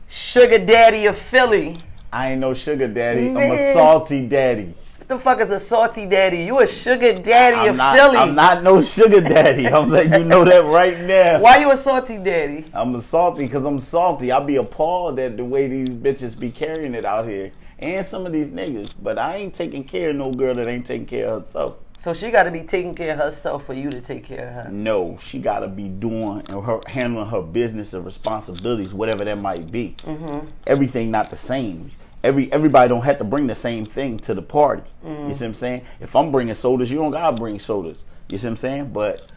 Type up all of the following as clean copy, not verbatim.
sugar daddy of Philly. I ain't no sugar daddy. Man. I'm a salty daddy. What the fuck is a salty daddy? You a sugar daddy of Philly. I'm not no sugar daddy. I'm letting you know that right now. Why you a salty daddy? I'm a salty because I'm salty. I'll be appalled at the way these bitches be carrying it out here. And some of these niggas. But I ain't taking care of no girl that ain't taking care of herself. So she got to be taking care of herself for you to take care of her? No, she got to be doing and handling her business and responsibilities, whatever that might be. Mm-hmm. Everything not the same. Everybody don't have to bring the same thing to the party. You see what I'm saying? If I'm bringing sodas, you don't got to bring sodas. You see what I'm saying? But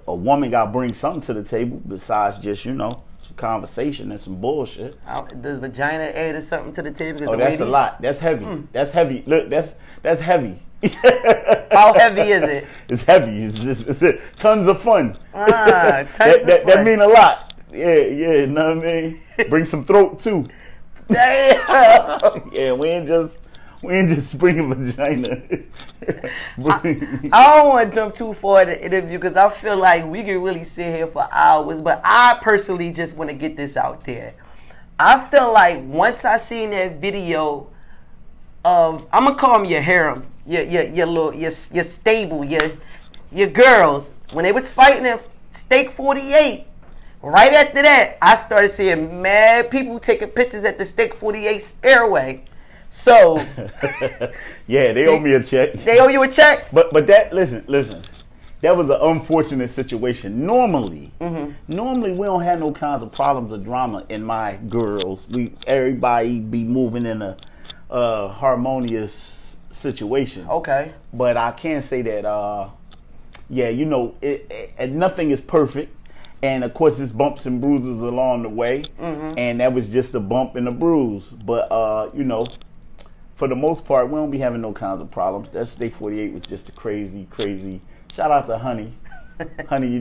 a woman got to bring something to the table besides just, you know, some conversation and some bullshit. Does vagina add something to the table? Oh, that's a lot. That's heavy. That's heavy. Look, that's heavy. How heavy is it? It's heavy. It's tons of fun. Tons of fun. That mean a lot. Yeah, you know what I mean? Bring some throat too. Damn. Yeah, we ain't just bringing vagina. I don't want to jump too far in the interview because I feel like we can really sit here for hours, but I personally just want to get this out there. I feel like once I seen that video of, I'm gonna call them your harem, your stable, your girls, when they was fighting in Steak 48. Right after that, I started seeing mad people taking pictures at the Steak 48 stairway. So, yeah, they owe me a check. They owe you a check? But that, listen. That was an unfortunate situation. Normally we don't have no kinds of problems or drama in my girls. Everybody be moving in a harmonious situation. Okay. But I can say that, yeah, you know, nothing is perfect. And of course, there's bumps and bruises along the way, and that was just a bump and a bruise. But you know, for the most part, we don't be having no kinds of problems. That Steak 48 was just a crazy. Shout out to Honey, Honey, you're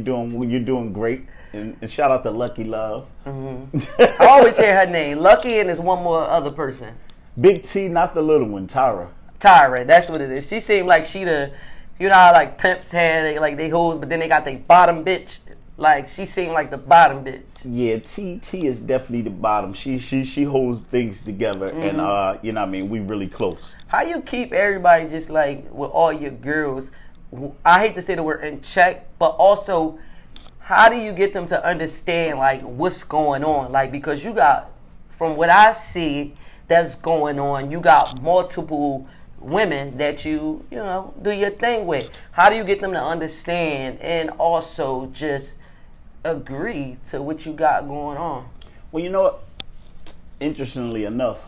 doing great, and shout out to Lucky Love. I always hear her name, Lucky, and there's one more other person. Big T, not the little one, Tyra. Tyra, that's what it is. She seemed like she you know how like pimps had they hoes, but then they got their bottom bitch. Like, she seemed like the bottom bitch. Yeah, T is definitely the bottom. She holds things together, and you know what I mean, we really close. How you keep everybody just like with all your girls? I hate to say the word in check, but also, how do you get them to understand like what's going on? Like, because you got, from what I see that's going on, you got multiple women that you know, do your thing with. How do you get them to understand and also just agree to what you got going on? Well, you know what? Interestingly enough,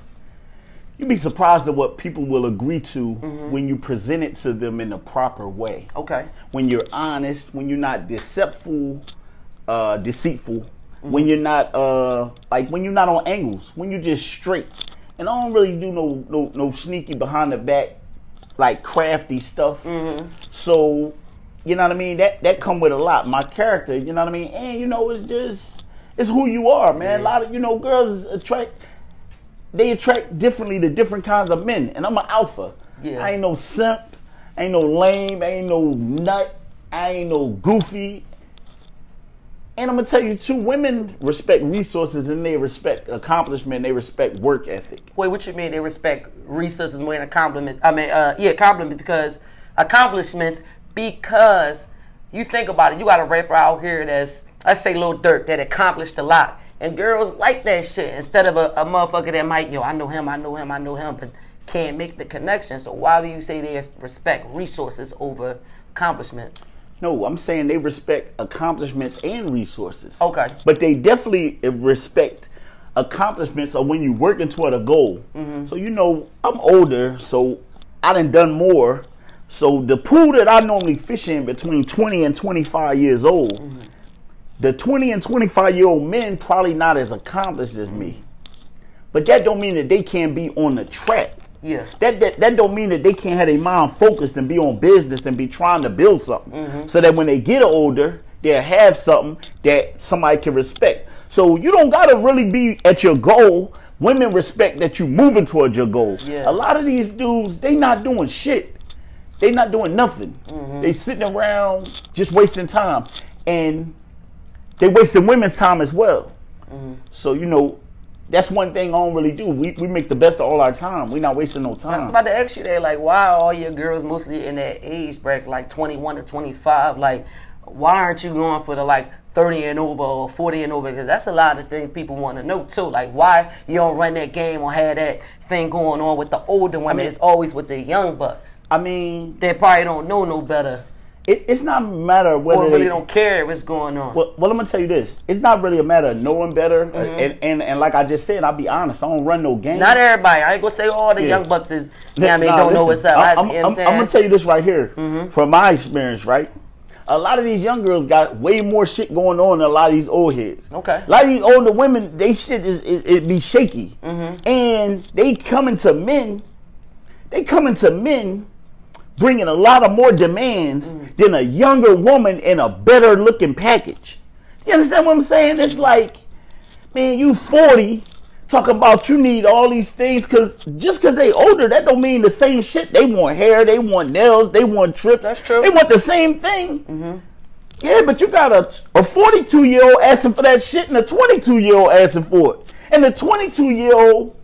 you'd be surprised at what people will agree to when you present it to them in the proper way. Okay. When you're honest, when you're not deceitful, when you're not like when you're not on angles, when you're just straight. And I don't really do no sneaky behind the back, like crafty stuff. So, you know what I mean? That come with a lot. My character, you know what I mean? And you know, it's who you are, man. A lot of, you know, girls attract differently to different kinds of men. And I'm an alpha. Yeah. I ain't no simp, I ain't no lame, I ain't no nut, I ain't no goofy. And I'm gonna tell you too, women respect resources and they respect accomplishment, they respect work ethic. Wait, what you mean they respect resources more than accomplishments? I mean, compliments because accomplishments, because you think about it, you got a rapper out here that's, let's say Lil Durk, that accomplished a lot. And girls like that shit instead of a motherfucker that might, I know him, but can't make the connection. So why do you say they respect resources over accomplishments? No, I'm saying they respect accomplishments and resources. Okay. But they definitely respect accomplishments of when you're working toward a goal. So, you know, I'm older, so I done more. So the pool that I normally fish in between 20 and 25 years old, the 20 and 25-year-old men probably not as accomplished as me. But that don't mean that they can't be on the track. Yeah. That don't mean that they can't have their mind focused and be on business and be trying to build something. So that when they get older, they'll have something that somebody can respect. So you don't got to really be at your goal. Women respect that you moving towards your goal. Yeah. A lot of these dudes, they not doing shit. They not doing nothing. They sitting around just wasting time. And they wasting women's time as well. So, you know, that's one thing I don't really do. We make the best of all our time. We're not wasting no I time. was about to ask you that, like, why are all your girls mostly in that age bracket, like 21 to 25? Like, why aren't you going for the, like, 30 and over or 40 and over? Because that's a lot of things people want to know, too. Like, why you don't run that game or have that thing going on with the older women? It's always with the young bucks. I mean, they probably don't know no better. It's not a matter of whether or really don't care what's going on. Well, I'm gonna tell you this: it's not really a matter of knowing better. And like I just said, I'll be honest, I don't run no game. Not everybody. I ain't gonna say all the young bucks is. Don't know what's up. I'm gonna tell you this right here from my experience. Right, a lot of these young girls got way more shit going on than a lot of these old heads. Okay. A lot of these older women, they shit it be shaky, and they coming to men. Bringing a lot of more demands than a younger woman in a better looking package. You understand what I'm saying? It's like, man, you 40 talking about you need all these things just because they older, that don't mean the same shit. They want hair, they want nails, they want trips. That's true. They want the same thing. Yeah, but you got a 42-year-old asking for that shit and a 22-year-old asking for it. And the 22-year-old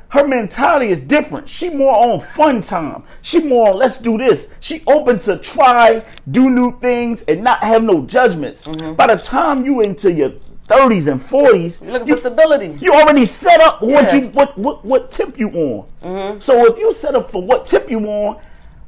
her mentality is different. She more on fun time. She more on let's do this. She open to try, do new things, and not have no judgments. By the time you into your 30s and 40s, you're looking for stability. You already set up what tip you on. So if you set up for what tip you on,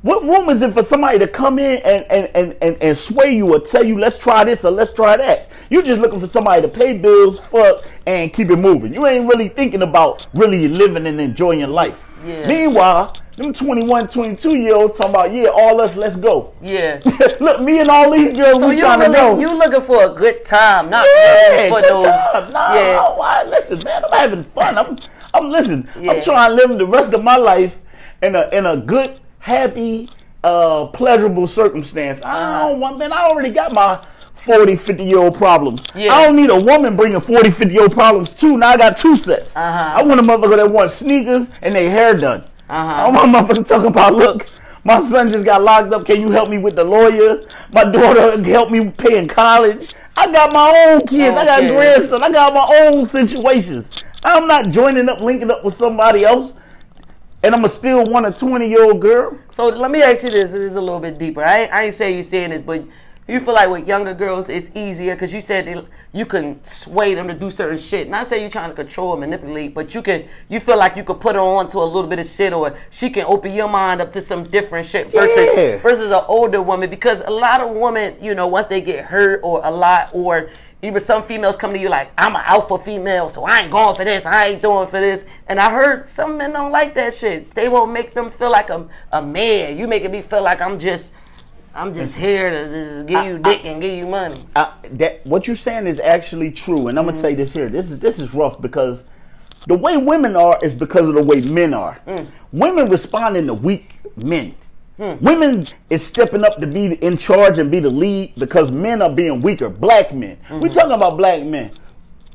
what room is it for somebody to come in and sway you or tell you let's try this or let's try that? You're just looking for somebody to pay bills, fuck, and keep it moving. You ain't really thinking about really living and enjoying your life. Yeah. Meanwhile, them 21, 22-year-olds talking about, all us, let's go. Yeah. Look, me and all these girls, we trying to go. You looking for a good time, not for good time. No, listen, man, I'm having fun. I'm trying to live the rest of my life in a good, happy, pleasurable circumstance. I already got my 40, 50-year-old problems. I don't need a woman bringing 40, 50-year-old problems too. Now I got two sets. I want a motherfucker that wants sneakers and their hair done. I want a motherfucker talking about, look, my son just got locked up. Can you help me with the lawyer? My daughter help me pay in college. I got my own kids. I got grandson. I got my own situations. I'm not linking up with somebody else. And I'm still want a 20-year-old girl. So let me ask you this. This is a little bit deeper. I ain't saying you're saying this, but you feel like with younger girls it's easier because you said you can sway them to do certain shit. Not say you're trying to control or manipulate, but you feel like you could put her on to a little bit of shit, or she can open your mind up to some different shit versus an older woman. Because a lot of women, once they get hurt or even some females come to you like, I'm an alpha female, so I ain't going for this, I ain't doing for this. And I heard some men don't like that shit. They won't make them feel like a man. You making me feel like I'm just here to just give you dick and give you money. What you're saying is actually true, and I'm gonna tell you this here. This is rough because the way women are is because of the way men are. Women responding to weak men. Women is stepping up to be in charge and be the lead because men are being weaker. Black men. We're talking about black men.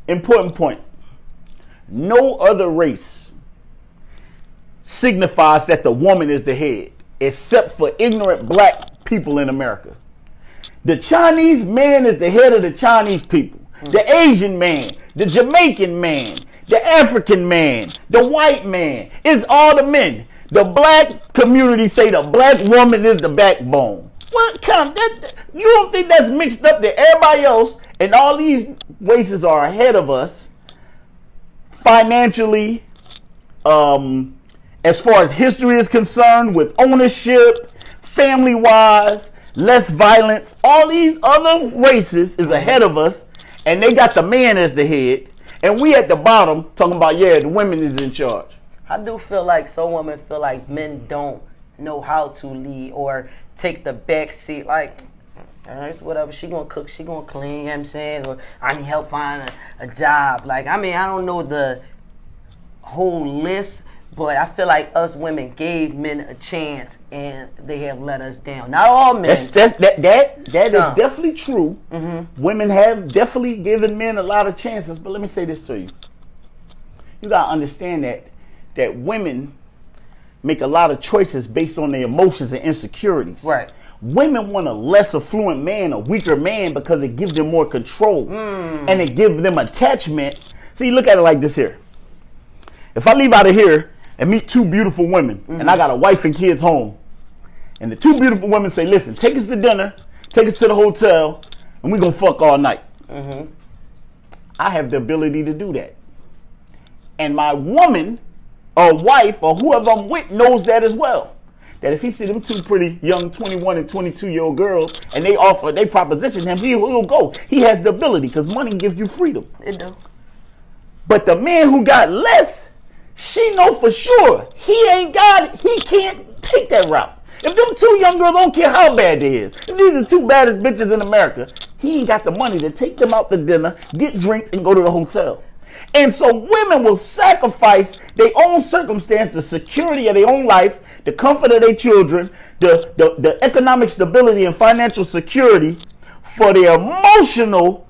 Important point. No other race signifies that the woman is the head except for ignorant black people in America. The Chinese man is the head of the Chinese people. The Asian man, the Jamaican man, the African man, the white man. It's all the men. The black community say the black woman is the backbone. What kind of that? You don't think that's mixed up that everybody else and all these races are ahead of us financially, as far as history is concerned, with ownership, family-wise, less violence. All these other races is ahead of us, and they got the man as the head, and we at the bottom talking about, the women is in charge. I do feel like some women feel like men don't know how to lead or take the back seat. Like, whatever, she gonna cook, she gonna clean, you know what I'm saying? Or I need help finding a job. Like, I don't know the whole list, but I feel like us women gave men a chance and they have let us down. Not all men. That is definitely true. Women have definitely given men a lot of chances, but let me say this to you. You gotta understand that women make a lot of choices based on their emotions and insecurities. Right. Women want a less affluent man, a weaker man, because it gives them more control and it gives them attachment See, look at it like this here. If I leave out of here and meet two beautiful women, and I got a wife and kids home, and the two beautiful women say, listen, take us to dinner, take us to the hotel, and we're going to fuck all night. I have the ability to do that. And my woman or wife or whoever I'm with knows that as well. That if he see them two pretty young 21 and 22-year-old girls and they proposition him, he'll go. He has the ability because money gives you freedom. It do. But the man who got less, she know for sure he ain't got it. He can't take that route. If them two young girls, don't care how bad they is, if these are the two baddest bitches in America, he ain't got the money to take them out to dinner, get drinks, and go to the hotel. And so women will sacrifice their own circumstance, the security of their own life, the comfort of their children, the economic stability and financial security for their emotional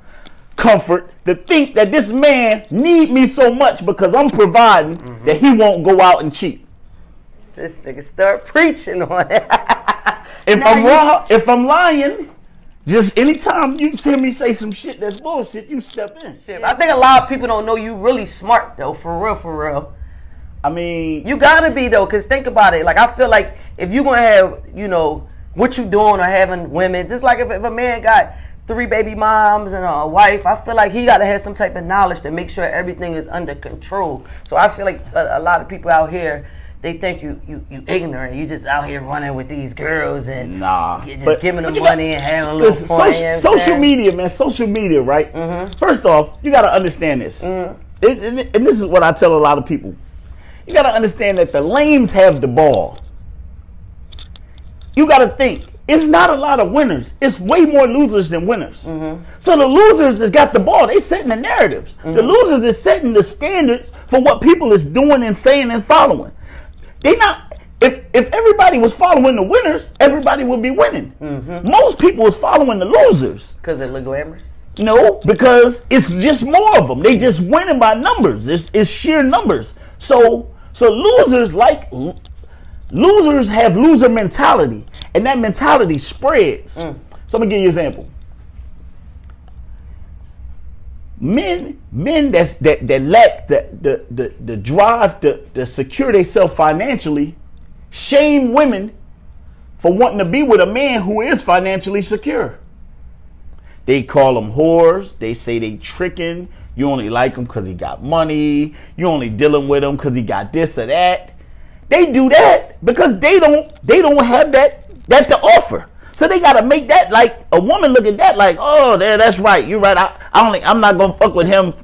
comfort to think that this man need me so much because I'm providing that he won't go out and cheat. This nigga start preaching on it. If I'm lying, just anytime you hear me say some shit that's bullshit, you step in. Shit, I think a lot of people don't know you really smart though, for real. I mean, you gotta be though, cause think about it. Like I feel like if you gonna have, you know, what you doing or having women, just like if a man got 3 baby moms and a wife, I feel like he gotta have some type of knowledge to make sure everything is under control. So I feel like a lot of people out here, they think you ignorant. You just out here running with these girls and just giving them money and having a little fun. Social media, man. Social media, right? First off, you got to understand this. And this is what I tell a lot of people. You got to understand that the lames have the ball. You got to think. It's not a lot of winners. It's way more losers than winners. So the losers has got the ball. They setting the narratives. The losers is setting the standards for what people is doing and saying and following. They not. If everybody was following the winners, everybody would be winning. Most people is following the losers. Because they look glamorous? No, because it's just more of them. They just winning by numbers. It's sheer numbers. So losers have loser mentality, and that mentality spreads. So I'm gonna give you an example. Men that lack the drive to secure themselves financially shame women for wanting to be with a man who is financially secure. They call them whores. They say they tricking. You only like him because he got money. You only dealing with him because he got this or that. They do that because they don't have that to offer. So they gotta make that like a woman look at that like, oh, that's right, you're right. I'm not gonna fuck with him.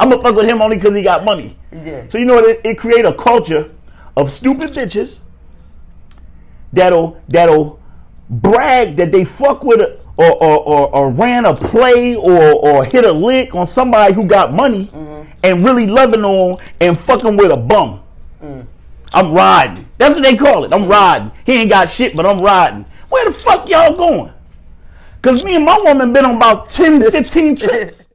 I'm gonna fuck with him only because he got money. Yeah. So you know what? It create a culture of stupid bitches that'll brag that they fuck with or ran a play or hit a lick on somebody who got money and really loving on and fucking with a bum. I'm riding. That's what they call it. I'm riding. He ain't got shit, but I'm riding. Where the fuck y'all going? Because me and my woman been on about 10 to 15 trips.